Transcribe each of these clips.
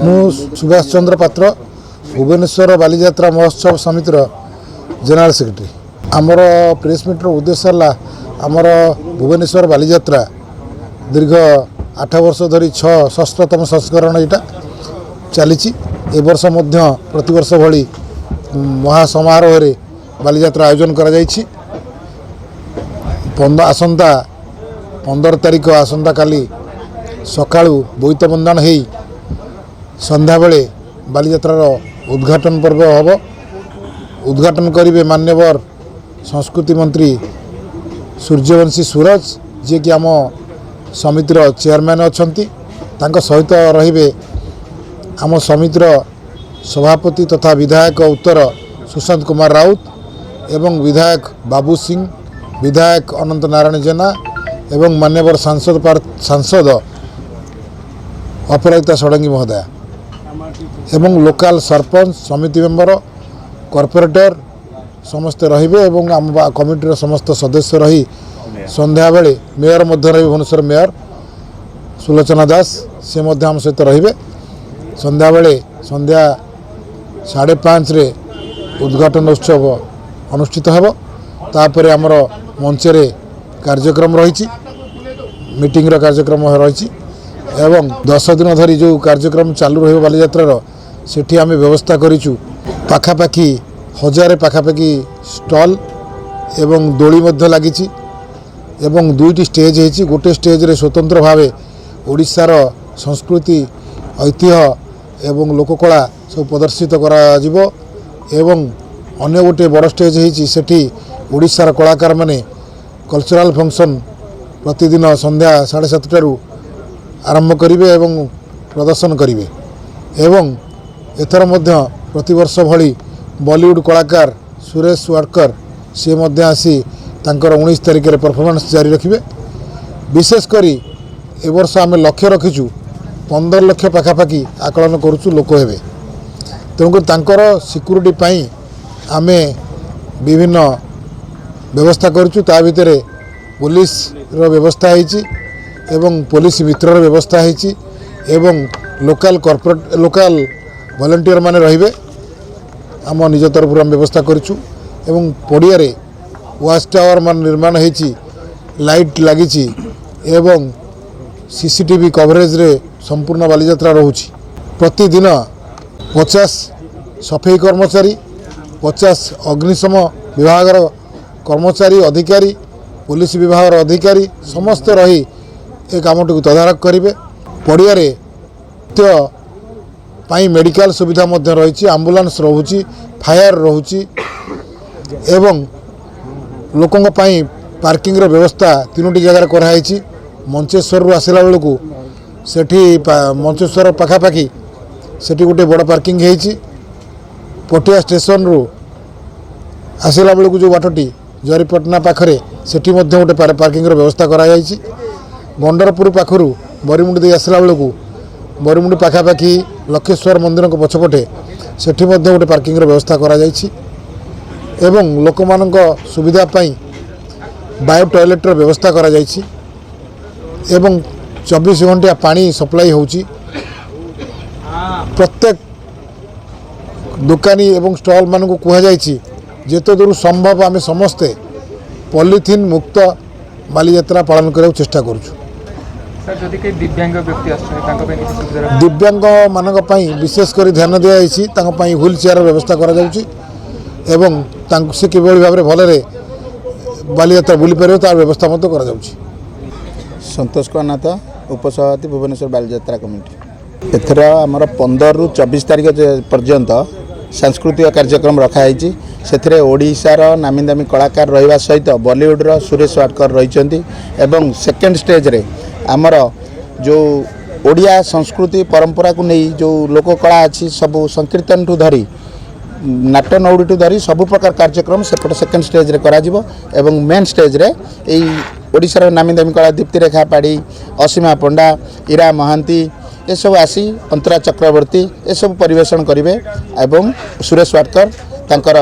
मु सुभाष चंद्र पात्र भुवनेश्वर बालीजात्रा महोत्सव समितिर जनरल सेक्रेटरी। आमर प्रेस मीटर उद्देश्य है आमर भुवनेश्वर बालीजात्रा दीर्घ 8 वर्ष धरी 6तम संस्करण यहाँ चली। ए वर्ष प्रतिवर्ष भली महासमारोह रे बालीजात्रा आयोजन करा जायछि। आसंता 15 तारिख आसंता काली सकाळू बोईत बंदन हो संध्या बेले बालीजात्रार उद्घाटन पर्व हम। उद्घाटन करेंगे मान्यवर संस्कृति मंत्री सूर्यवंशी सूरज जे कि आम समितिर चेयरमैन अच्छी सहित रहिबे आम समितिर सभापति तथा विधायक उत्तर सुशांत कुमार राउत एवं विधायक बाबू सिंह, विधायक अनंत नारायण जेना एवं मान्यवर सांसद अपराजिता षडंगी महोदया एवं लोकल सरपंच समिति मेंबर कॉर्पोरेटर समस्ते रहिबे एवं आम कमिटीर समस्त सदस्य रही संध्या बेले मेयर मध्य रही भुवनेश्वर मेयर सुलोचना दास से मध्य आम सहित रहिबे। संध्या बेले संध्या 5:30 रे उद्घाटन उत्सव अनुष्ठित हेबो। तापर आमर मंचरे कार्यक्रम रही मीटिंग कार्यक्रम रही एवं 10 दिन धरी जो कार्यक्रम चालू रही बालीजात्रार सेठी आम व्यवस्था करिचु। पाखापाखि 1000 पाखापाखि स्टल एवं दोली मध्य लागिची एवं 2टी स्टेज होती। गोटे स्टेज रे स्वतंत्र भावे ओडिशार संस्कृति ऐतिह्य एवं लोककला सब प्रदर्शित करा जिवो एवं अन्य गोटे बड़ स्टेज होती सेठी ओडिशार कलाकार माने कल्चरल फंक्शन प्रतिदिन संध्या 7:30 आरंभ करिवे एवं प्रदर्शन करिवे एवं एथर मध्य प्रतिवर्ष भली बॉलीवुड कलाकार सुरेश वाडकर सी मध्य आसी तांकर 19 तारिख रे परफॉर्मेंस जारी रखिबे। विशेष करी ए वर्ष आम लक्ष्य रखीचु 15 लाख पाखापाखि आकलन करुचु लोक हेबे। तेणुक तांकर सिक्यूरिटी पाई आमे विभिन्न व्यवस्था करूँ। ता भितर पुलिस रो व्यवस्था है एवं पुलिस मित्र व्यवस्था है एवं लोकल कॉर्पोरेट लोकल वॉलंटियर माने रहिबे आम निज तरफ आम व्यवस्था करूँ एवं पड़िया रे वाच टावर मान निर्माण होती लाइट लगी एवं सीसीटीवी कवरेज रे संपूर्ण बालीजात्रा रोची। प्रतिदिन 50 सफाई कर्मचारी 50 अग्निशम विभाग कर्मचारी अधिकारी पुलिस विभाग अधिकारी समस्त रही ए कामटी को तदारख करेंगे। पड़िया रे पाई मेडिकल सुविधा मध्य रही आम्बुलांस रोची फायर रोची एवं लोकों पाई पार्किंग रो व्यवस्था 3टी जगह कराई। मंचेश्वर रु आसला बेलू सेठी मंचेश्वर पाखापाखि सेठी गोटे बड़ पार्किंग है। पटिया स्टेशन रु आसला बेलू जो बाटटी जरीपटना पाखरे सेठी मध्य गोटे पार्किंग रो व्यवस्था कराई। गंडरपुर पाखरु बरीमुंडी दे आसला बेलू बरीमुंडी पाखापाखि लक्षेश्वर मंदिर को पछपटे सेठी मध्य गोटे पार्किंग रो व्यवस्था कराई एवं लोक मानक सुविधा पाई बायो टॉयलेट रो व्यवस्था करा जायछि एवं 24 घंटा पानी सप्लाई होची। प्रत्येक दुकानी एवं स्टॉल मान को कह जायछि जेते दूर संभव आम समस्ते पॉलिथिन मुक्त बालीजात्रा पालन करने चेष्टा करूँ। दिव्यांग मानक पई विशेष कर ध्यान दिया व्हील चेयर व्यवस्था करा जाउछि एवं से किभଳି भाव भलरे बालीजात्रा बुली पारे तार व्यवस्था मत करा जाउछि। संतोष कनाथ उपसभापति भुवनेश्वर बालीजात्रा कमिटी एथर आमर 15 रु 24 तारिख पर्यंत सांस्कृतिक कार्यक्रम रखाई। से ओडिशार नामी दामी कलाकार रहा सहित बॉलीवुड सुरेश वाडकर रही एवं सेकेंड स्टेज रे आमर जो ओडिया संस्कृति परंपरा को नहीं जो लोककला अच्छी सबू संकीर्तन ठू धरी नाट्य नौड़ी ठू धरी सबु प्रकार कार्यक्रम सेपट सेकेंड स्टेज रे करा जिवो एवं मेन स्टेज रे एई ओडिशार नामी दामी कला दीप्ति रेखा पाड़ी असीमा पंडा इरा महांती ये सब आसी अंतरा चक्रवर्ती ये सब परिवेशन करेंगे एवं सुरेश वाडकर तांकर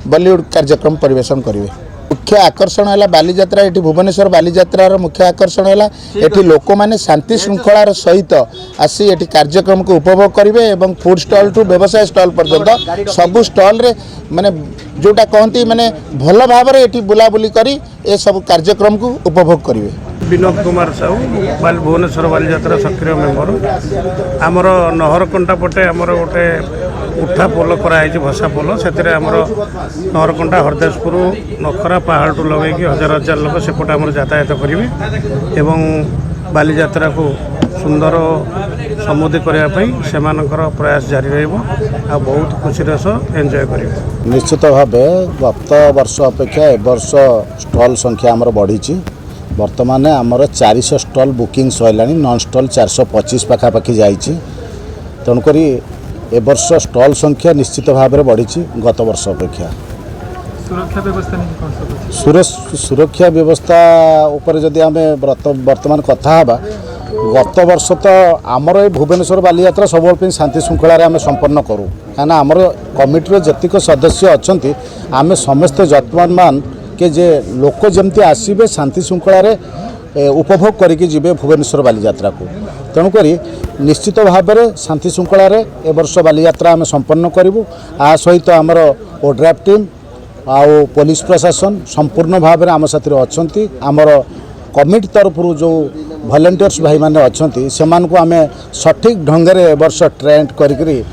बॉलीवुड कार्यक्रम परिवेशन करेंगे। मुख्य आकर्षण है बालीजात्रा ये भुवनेश्वर बालीजात्रार मुख्य आकर्षण है ये लोक मैंने शांति श्रृंखलार सहित आसी ये कार्यक्रम को उपभोग करेंगे और फूड स्टॉल टू व्यवसाय स्टॉल पर्यंत सबू स्टॉल रे माने जोटा कहती माने भल भाव ये बुलाबुली करी ए सब कार्यक्रम को उपभोग करेंगे। विनोद कुमार साहू भुवनेश्वर बालीजात्रा सक्रिय मेम्बर आमर नहरकंटा पटे आमर गोटे उठा पोल कराई भसा पोल से नहरकंटा हरदेशपुर नखरा पहाड़ टू लगे हजार हजार लोक सेपटे आम यातायात करेंगे एवं बालीजात्रा को सुंदर समृद्धि करने से प्रयास जारी रहा बहुत खुशी सह एंजॉय करेंगे। निश्चित भाव गत वर्ष अपेक्षा ए वर्ष स्टॉल संख्या आमर बढ़ी बर्तमान आमर 400 स्टॉल बुकिंग सरला नॉन स्टॉल 425 पाखापाखि जाइए तेणुक ए वर्ष स्टॉल संख्या निश्चित भाव में बढ़ी गत वर्ष अपेक्षा। सुरक्षा व्यवस्था नहीं कौन सब सुरक्षा व्यवस्था उपर जदि आम बर्तमान कथा हाँ गत वर्ष तो आमर ये भुवनेश्वर बालीजात्रा सब शांति श्रृंखला आम संपन्न करूँ कहीं आमर कमिटी जतिक सदस्य अच्छा आम समस्ते जत्नवान के जे लोक जमती आसबे शांति श्रृंखला उपभोग करके जीवे भुवनेश्वर बालीजात्रा को तेणुक निश्चित भाव में शांति श्रृंखला ए वर्ष बालीजात्रा आम संपन्न करूँ आ सहित आमर ओड्राफ टीम आउ पुलिस प्रशासन संपूर्ण भाव में आम साथी अच्छा आमर कमिटी तरफ जो वॉलंटियर्स भाई मैंने अच्छा से आम सठिक ढंग से वर्ष ट्रेंड करी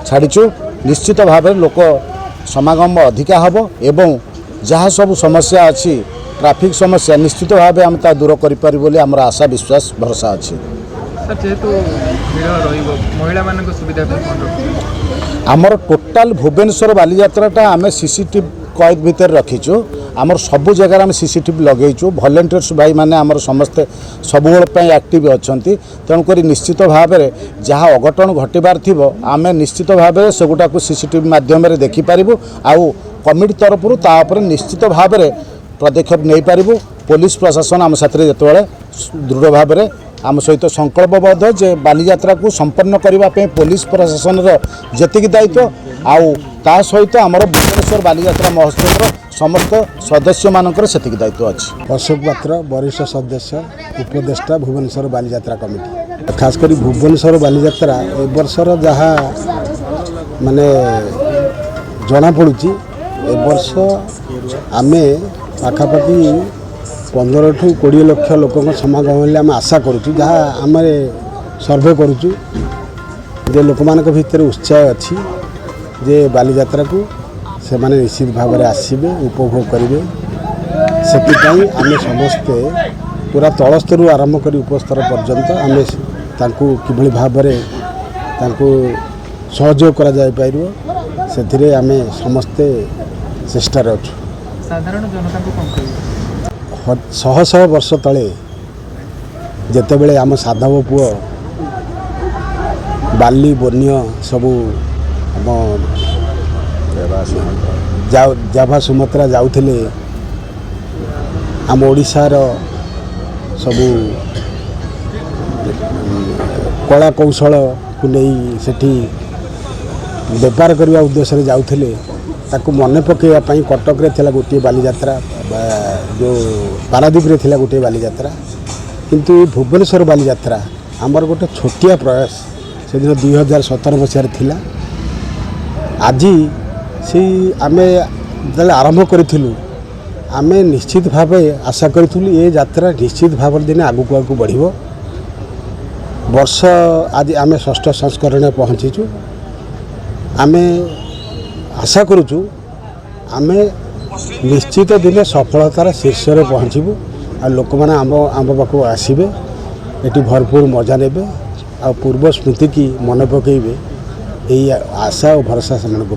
छाड़ीचु निश्चित भाव में लोक समागम अधिका हम एवं जहाँ सब समस्या अच्छी ट्रैफिक समस्या निश्चित भाव आम ता दूर करें आमर आशा विश्वास भरोसा अच्छी। सर जेहेतु महिला मान सुविधा आमर टोटाल भुवनेश्वर बालीजात्राटा आम सीसीटीवी कैद भितर रखीचु आमर सबू जगह आम सीसीटीवी लगेचु वॉलंटियर्स भाई माने आमर समस्ते सबुबले एक्टिव अच्छा तेणुक निश्चित भाव में जहाँ अघटन घटबार थी आम निश्चित भाव में सेगुटा को सीसीटीवी माध्यम देखिपारू आउ कमिटी तरफ तापर निश्चित भाव में पदक्षेप नहीं पारू पुलिस प्रशासन आम साथी जो दृढ़ भाव में आम सहित संकल्पबद्ध जे बालीजात्रा को संपन्न करने पुलिस प्रशासन जी दायित्व आउ ता सहित आमर भुवनेश्वर बालीजात्रा महोत्सव समस्त सदस्य मानकर से दायित्व अच्छी। अशोक पात्र वरिष्ठ सदस्य उपदेष्टा भुवनेश्वर बालीजात्रा कमिटी खासकर भुवनेश्वर बालीजात्रा ए वर्षर जहाँ माने जना पड़ू ए वर्ष आम पाखापाखि 15 ठू 20 लाख लोक समागम आम आशा करुँ जहाँ आम सर्वे करुँ जे लोक मान भितर उत्साह अच्छी जे बालीजात्रा को से माने निश्चित भाव में आसबे उपभोग करेंगे से आम समस्ते पूरा तल स्तर आरंभ कर उपस्तर पर्यंत आम कि भाव में सहयोग कर आम समस्ते चेष्टा अच्छु। साधारण जनता को कौन कहिए शह शह वर्ष तले जितेबले आम साधव पुओ बाली बन्य सबू आम जाभा सुमत्रा जाऊले आम ओडिशार सबू कला कौशल को नहीं सेठी बेपार करने उद्देश्य जाऊले ताकू मन पकड़ापी कटक थिला गोटे बालीजात्रा जो पारादीप रे थिला गोटे बालीजात्रा किंतु भुवनेश्वर बालीजात्रा आमर गोटे छोटिया प्रयास से दिन 2017 मसीह थिला आज से आमे जब आरंभ करूँ आम निश्चित भाव आशा करूँ ये यात्रा निश्चित भाव दिन आगू आगू बढ़ वर्ष आज आम 6ठ संस्करण पहुँचीचु आम आशा करूँ आम निश्चित दिन सफलतार शीर्ष में पहुँचबू आ लोक मैंने आम पाक आसबे ये भरपूर मजा ने आ पूर्व स्मृति की मन पकड़े यही आशा और भरोसा से रखु।